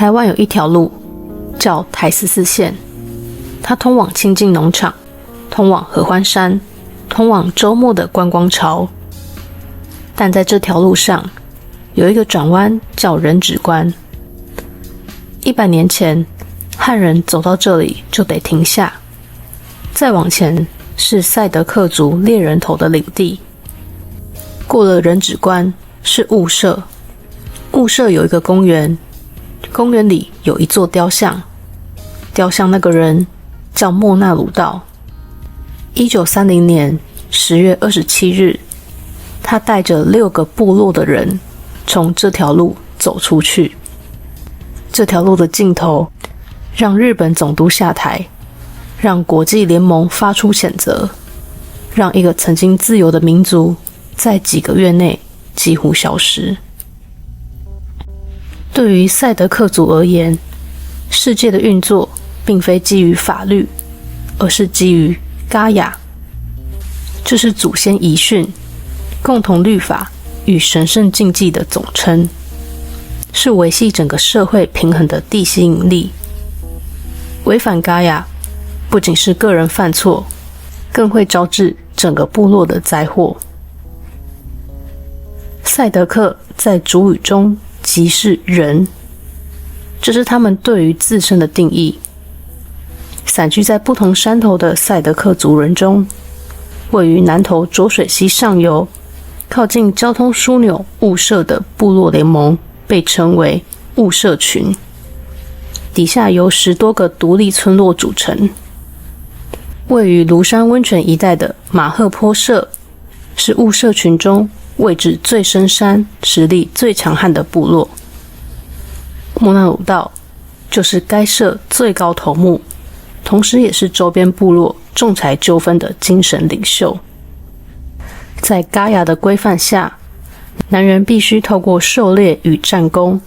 台湾有一条路叫台14线，它通往清境农场，通往合欢山，通往周末的观光潮。但在这条路上有一个转弯叫人指关。100年前，汉人走到这里就得停下，再往前是赛德克族猎人头的领地。过了人指关是雾社，雾社有一个公园，公园里有一座雕像，雕像那个人叫莫那鲁道。1930年10月27日，他带着6个部落的人从这条路走出去。这条路的尽头让日本总督下台，让国际联盟发出谴责，让一个曾经自由的民族在几个月内几乎消失。对于赛德克族而言，世界的运作并非基于法律，而是基于嘎雅，这是祖先遗训、共同律法与神圣禁忌的总称，是维系整个社会平衡的地吸引力。违反嘎雅不仅是个人犯错，更会招致整个部落的灾祸。赛德克在族语中即是人，这是他们对于自身的定义。散居在不同山头的赛德克族人中，位于南投浊水溪上游靠近交通枢纽雾社的部落联盟被称为雾社群，底下由10多个独立村落组成。位于庐山温泉一带的马赫坡社是雾社群中位置最深山、实力最强悍的部落。莫那鲁道就是该社最高头目，同时也是周边部落仲裁纠纷的精神领袖。在嘎雅的规范下，男人必须透过狩猎与战功，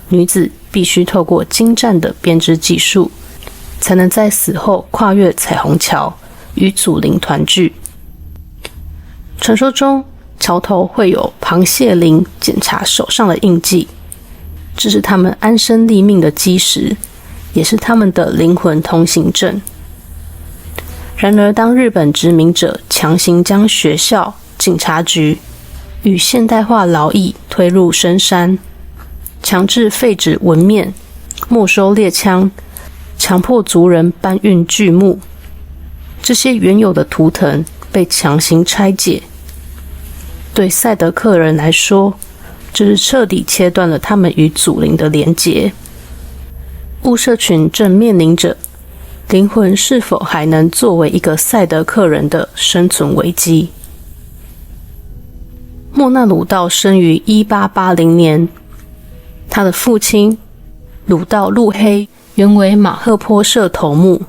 女子必须透过精湛的编织技术，才能在死后跨越彩虹桥与祖灵团聚。传说中，桥头会有螃蟹灵检查手上的印记，这是他们安身立命的基石，也是他们的灵魂通行证。然而，当日本殖民者强行将学校、警察局与现代化劳役推入深山，强制废止纹面、没收猎枪，强迫族人搬运巨木，这些原有的图腾被强行拆解。对赛德克人来说，这是彻底切断了他们与祖灵的连结。雾社群正面临着灵魂是否还能作为一个赛德克人的生存危机。莫那鲁道生于1880年，他的父亲鲁道路黑原为马赫坡社头目，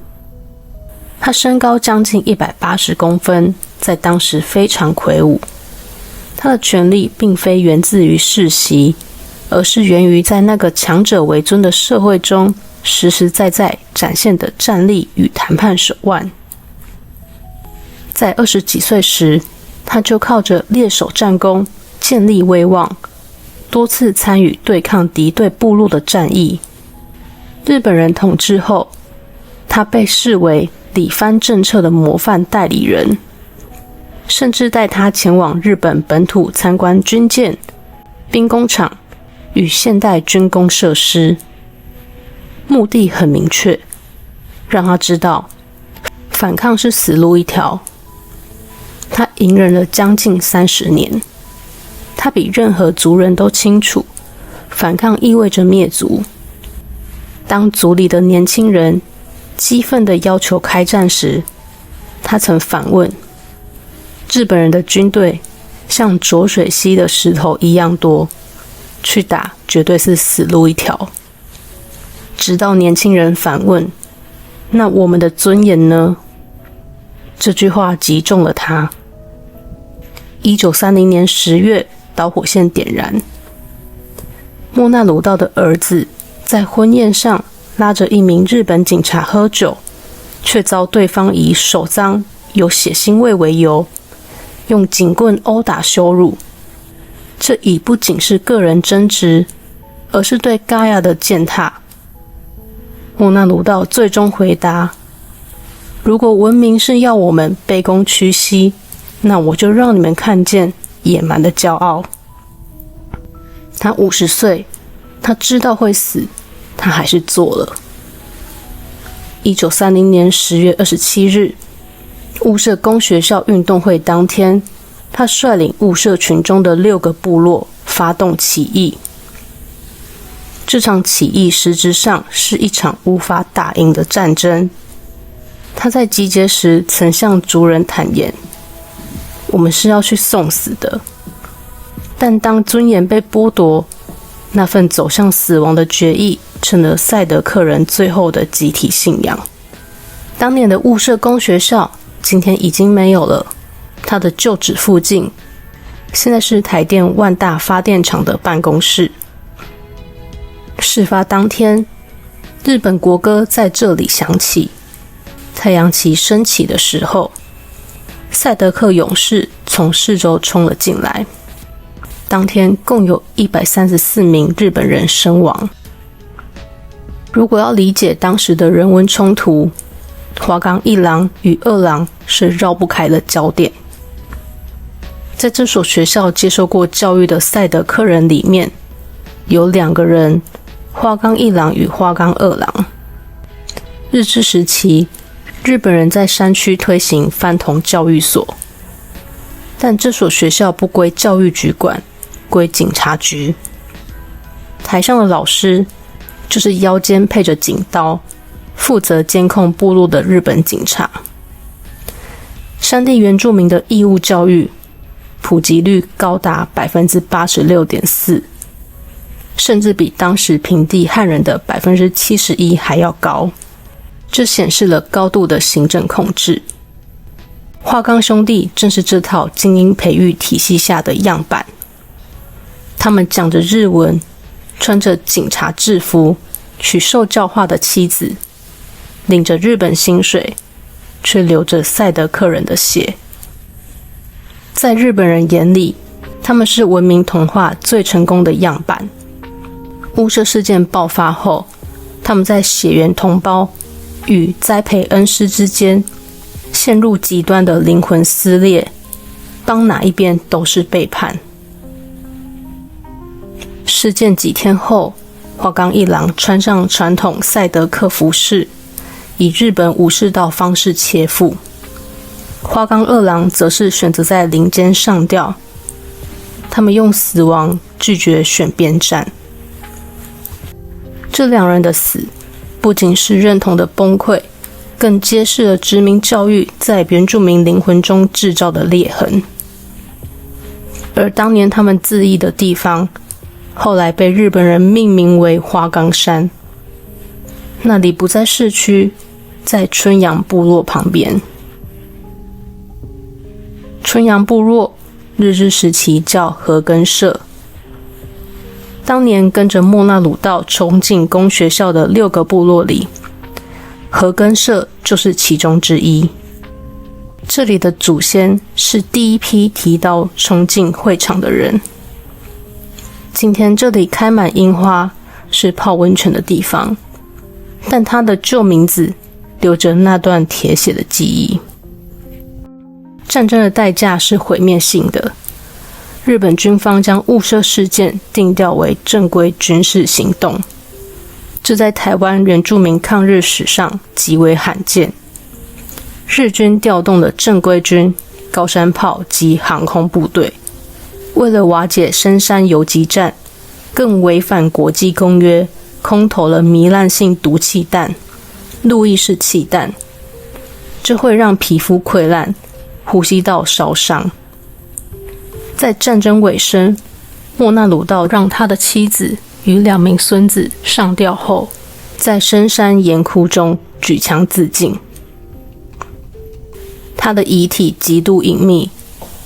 他身高将近180公分，在当时非常魁梧。他的权力并非源自于世袭，而是源于在那个强者为尊的社会中实实在在展现的战力与谈判手腕。在20几岁时，他就靠着猎手战功建立威望，多次参与对抗敌对部落的战役。日本人统治后，他被视为理藩政策的模范代理人，甚至带他前往日本本土参观军舰、兵工厂与现代军工设施，目的很明确，让他知道反抗是死路一条。他隐忍了将近30年，他比任何族人都清楚，反抗意味着灭族。当族里的年轻人激愤地要求开战时，他曾反问：日本人的军队像浊水溪的石头一样多，去打绝对是死路一条。直到年轻人反问：那我们的尊严呢？这句话击中了他。1930年10月，导火线点燃。莫那鲁道的儿子在婚宴上拉着一名日本警察喝酒，却遭对方以手脏、有血腥味为由，用警棍殴打羞辱。这已不仅是个人争执，而是对嘎雅的践踏，莫那鲁道最终回答：如果文明是要我们卑躬屈膝，那我就让你们看见野蛮的骄傲。他50岁，他知道会死，他还是做了。1930年10月27日，雾社公学校运动会当天，他率领雾社群中的6个部落发动起义。这场起义实质上是一场无法打赢的战争。他在集结时曾向族人坦言：我们是要去送死的。但当尊严被剥夺，那份走向死亡的决意成了赛德克人最后的集体信仰。当年的雾社公学校今天已经没有了，它的旧址附近现在是台电万大发电厂的办公室。事发当天，日本国歌在这里响起，太阳旗升起的时候，赛德克勇士从四周冲了进来。当天共有134名日本人身亡。如果要理解当时的人文冲突，花冈一郎与二郎是绕不开的焦点。在这所学校接受过教育的赛德克人里面，有2个人，花冈一郎与花冈二郎。日治时期，日本人在山区推行番童教育所，但这所学校不归教育局管，归警察局。台上的老师就是腰间配着警刀，负责监控部落的日本警察。山地原住民的义务教育普及率高达 86.4%， 甚至比当时平地汉人的 71% 还要高。这显示了高度的行政控制。花冈兄弟正是这套精英培育体系下的样板。他们讲着日文，穿着警察制服，娶受教化的妻子，领着日本薪水，却流着赛德克人的血。在日本人眼里，他们是文明同化最成功的样板。雾社事件爆发后，他们在血缘同胞与栽培恩师之间陷入极端的灵魂撕裂，帮哪一边都是背叛。事件几天后，花冈一郎穿上传统赛德克服饰，以日本武士道方式切腹。花冈二郎则是选择在林间上吊，他们用死亡拒绝选边站。这2人的死不仅是认同的崩溃，更揭示了殖民教育在原住民灵魂中制造的裂痕。而当年他们自缢的地方，后来被日本人命名为花冈山。那里不在市区，在春阳部落旁边。春阳部落日治时期叫和根社。当年跟着莫那鲁道冲进公学校的6个部落里，和根社就是其中之一。这里的祖先是第一批提刀冲进会场的人。今天这里开满樱花，是泡温泉的地方，但它的旧名字留着那段铁血的记忆。战争的代价是毁灭性的。日本军方将雾社事件定调为正规军事行动，这在台湾原住民抗日史上极为罕见。日军调动了正规军、高山炮及航空部队，为了瓦解深山游击战，更违反国际公约，空投了糜烂性毒气弹、路易式气弹，这会让皮肤溃烂、呼吸道烧伤。在战争尾声，莫那鲁道让他的妻子与2名孙子上吊后，在深山岩窟中举枪自尽。他的遗体极度隐秘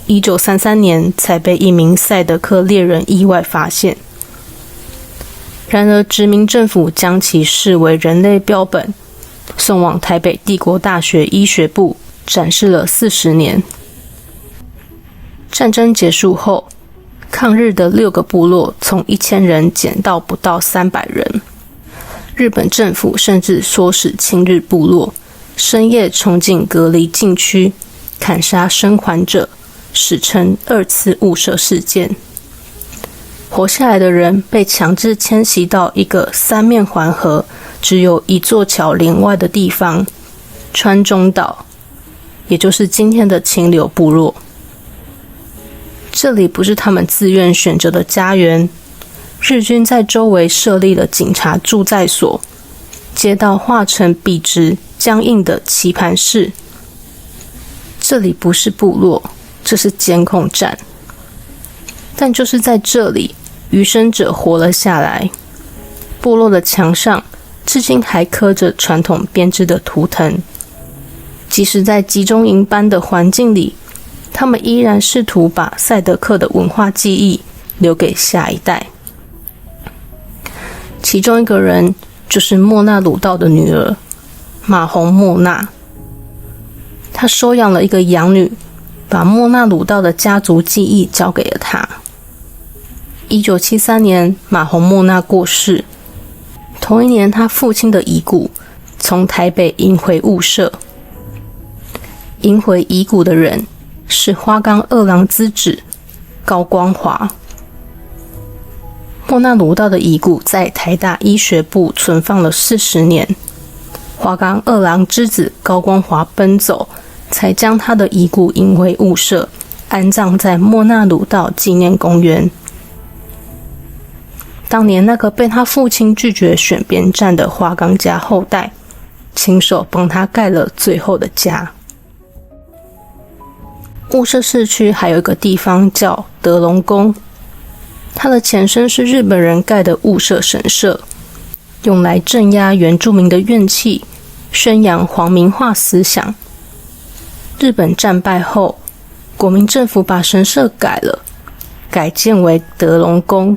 ，1933年才被一名赛德克猎人意外发现。然而殖民政府将其视为人类标本，送往台北帝国大学医学部展示了40年。战争结束后，抗日的6个部落从1000人减到不到300人。日本政府甚至唆使亲日部落深夜冲进隔离禁区，砍杀生还者，史称二次雾社事件。活下来的人被强制迁徙到一个三面环河、只有一座桥连外的地方——川中岛，也就是今天的清流部落。这里不是他们自愿选择的家园，日军在周围设立了警察驻在所，街道化成笔直僵硬的棋盘式。这里不是部落，这是监控站。但就是在这里，余生者活了下来。部落的墙上至今还刻着传统编织的图腾，即使在集中营般的环境里，他们依然试图把赛德克的文化记忆留给下一代。其中一个人就是莫那鲁道的女儿马洪莫那。她收养了一个养女，把莫那鲁道的家族记忆交给了她。1973年，马洪莫那过世。同一年，他父亲的遗骨从台北迎回雾社。迎回遗骨的人是花冈二郎之子高光华。莫那鲁道的遗骨在台大医学部存放了40年，花冈二郎之子高光华奔走，才将他的遗骨迎回雾社，安葬在莫那鲁道纪念公园。当年那个被他父亲拒绝选边站的花冈家后代，亲手帮他盖了最后的家。雾社市区还有一个地方叫德隆宫，它的前身是日本人盖的雾社神社，用来镇压原住民的怨气，宣扬皇民化思想。日本战败后，国民政府把神社改了，改建为德隆宫，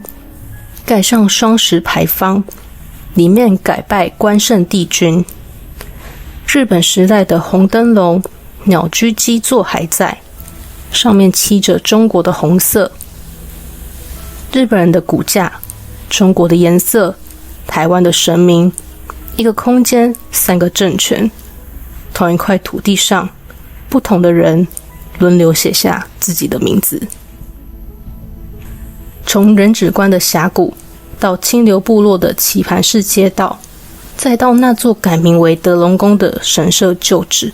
盖上双石牌坊，里面改拜关圣帝君。日本时代的红灯笼、鸟居基座还在，上面漆着中国的红色。日本人的骨架，中国的颜色，台湾的神明，一个空间，3个政权，同一块土地上，不同的人轮流写下自己的名字。从人指关的峡谷到清流部落的棋盘式街道，再到那座改名为德隆宫的神社旧址，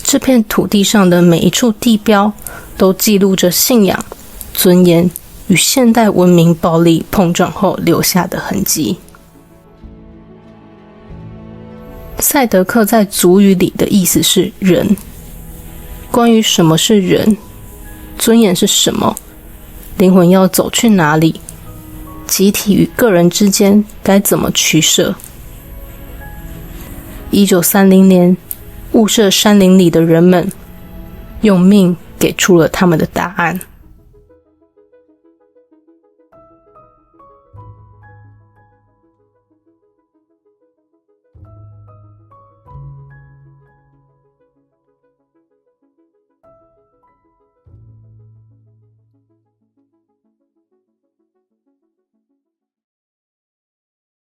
这片土地上的每一处地标都记录着信仰、尊严与现代文明暴力碰撞后留下的痕迹。赛德克在族语里的意思是人。关于什么是人，尊严是什么，灵魂要走去哪里，集体与个人之间该怎么取舍。1930年，雾社山林里的人们用命给出了他们的答案。